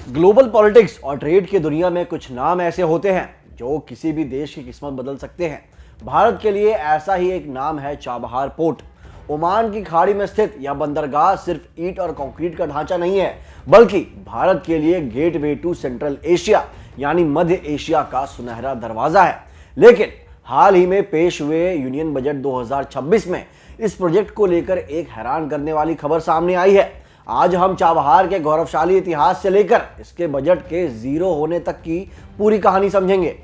Global politics और trade की दुनिया में कुछ नाम ऐसे होते हैं जो किसी भी देश की किस्मत बदल सकते हैं। भारत के लिए ऐसा ही एक नाम है चाबहार पोर्ट। ओमान की खाड़ी में स्थित यह बंदरगाह सिर्फ ईंट और कंक्रीट का ढांचा नहीं है, बल्कि भारत के लिए गेटवे टू सेंट्रल एशिया यानी मध्य एशिया का सुनहरा दरवाजा है। लेकिन हाल ही में पेश हुए यूनियन बजट 2026 में इस प्रोजेक्ट को लेकर एक हैरान करने वाली खबर सामने आई है। आज हम चाबहार के गौरवशाली इतिहास से लेकर इसके बजट के जीरो होने तक की पूरी कहानी समझेंगे।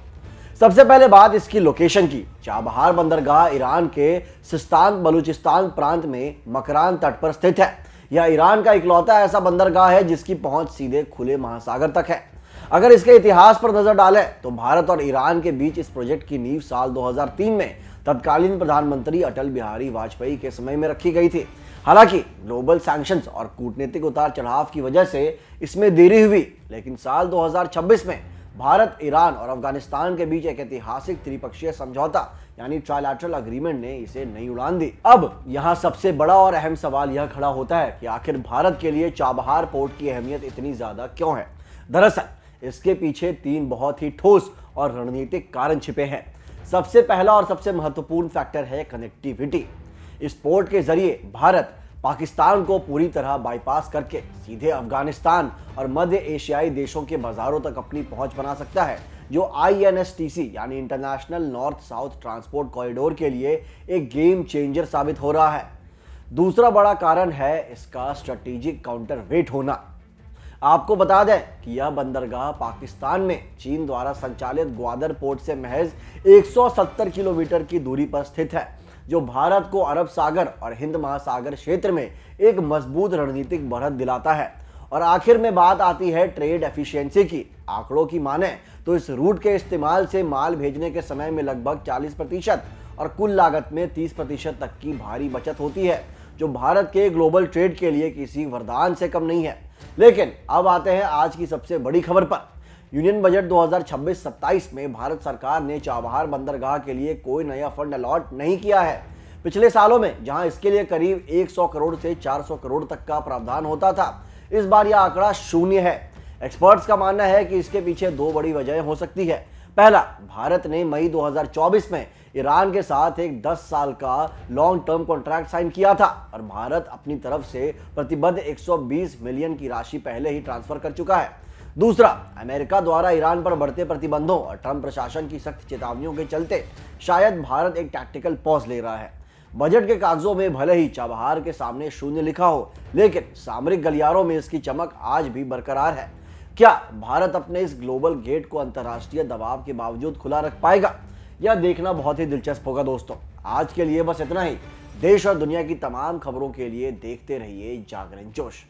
सबसे पहले बात इसकी लोकेशन की। चाबहार बंदरगाह ईरान के सिस्तान बलूचिस्तान प्रांत में मकरान तट पर स्थित है। यह ईरान का इकलौता ऐसा बंदरगाह है जिसकी पहुंच सीधे खुले महासागर तक है। अगर इसके इतिहास पर नजर डालें तो भारत और ईरान के बीच इस प्रोजेक्ट की नींव साल 2003 में तत्कालीन प्रधानमंत्री अटल बिहारी वाजपेयी के समय में रखी गई थी। हालांकि ग्लोबल सैंक्शंस और कूटनीतिक उतार चढ़ाव की वजह से इसमें देरी हुई, लेकिन साल 2026 में भारत, ईरान और अफगानिस्तान के बीच एक ऐतिहासिक त्रिपक्षीय समझौता यानी ट्राइलैटरल अग्रीमेंट ने इसे नई उड़ान दी। अब यहाँ सबसे बड़ा और अहम सवाल यह खड़ा होता है कि आखिर भारत के लिए चाबहार पोर्ट की अहमियत इतनी ज्यादा क्यों है। दरअसल इसके पीछे तीन बहुत ही ठोस और रणनीतिक कारण छिपे हैं। सबसे पहला और सबसे महत्वपूर्ण फैक्टर है कनेक्टिविटी। इस पोर्ट के जरिए भारत पाकिस्तान को पूरी तरह बाईपास करके सीधे अफगानिस्तान और मध्य एशियाई देशों के बाजारों तक अपनी पहुंच बना सकता है, जो INSTC यानी international north south transport corridor के लिए एक गेम चेंजर साबित हो रहा है। दूसरा बड़ा कारण है इसका स्ट्रेटेजिक काउंटर वेट होना। आपको बता दें कि यह बंदरगाह पाकिस्तान में चीन द्वारा संचालित ग्वादर पोर्ट से महज 170 किलोमीटर की दूरी पर स्थित है, जो भारत को अरब सागर और हिंद महासागर क्षेत्र में एक मजबूत रणनीतिक बढ़त दिलाता है। और आखिर में बात आती है ट्रेड एफिशिएंसी की। आंकड़ों की माने तो इस रूट के इस्तेमाल से माल भेजने के समय में लगभग 40% और कुल लागत में 30% तक की भारी बचत होती है, जो भारत के ग्लोबल ट्रेड के लिए किसी वरदान से कम नहीं है। लेकिन अब आते हैं आज की सबसे बड़ी खबर पर। यूनियन बजट 2026-27 में भारत सरकार ने चाबहार बंदरगाह के लिए कोई नया फंड अलॉट नहीं किया है। पिछले सालों में जहां इसके लिए करीब 100 करोड़ से 400 करोड़ तक का प्रावधान होता था, इस बार यह आंकड़ा शून्य है। एक्सपर्ट्स का मानना है कि इसके पीछे दो बड़ी वजहें हो सकती है। पहला, भारत ने मई 2024 में ईरान के साथ एक 10 साल का लॉन्ग टर्म कॉन्ट्रैक्ट साइन किया था और भारत अपनी तरफ से प्रतिबद्ध 120 मिलियन की राशि पहले ही ट्रांसफर कर चुका है। दूसरा, अमेरिका द्वारा ईरान पर बढ़ते प्रतिबंधों और ट्रंप प्रशासन की सख्त चेतावनियों के चलते शायद भारत एक टैक्टिकल पॉज ले रहा है। बजट के कागजों में भले ही चाबहार के सामने शून्य लिखा हो, लेकिन सामरिक गलियारों में इसकी चमक आज भी बरकरार है। क्या भारत अपने इस ग्लोबल गेट को अंतर्राष्ट्रीय दबाव के बावजूद खुला रख पाएगा? यह देखना बहुत ही दिलचस्प होगा। दोस्तों, आज के लिए बस इतना ही। देश और दुनिया की तमाम खबरों के लिए देखते रहिए जागरण जोश।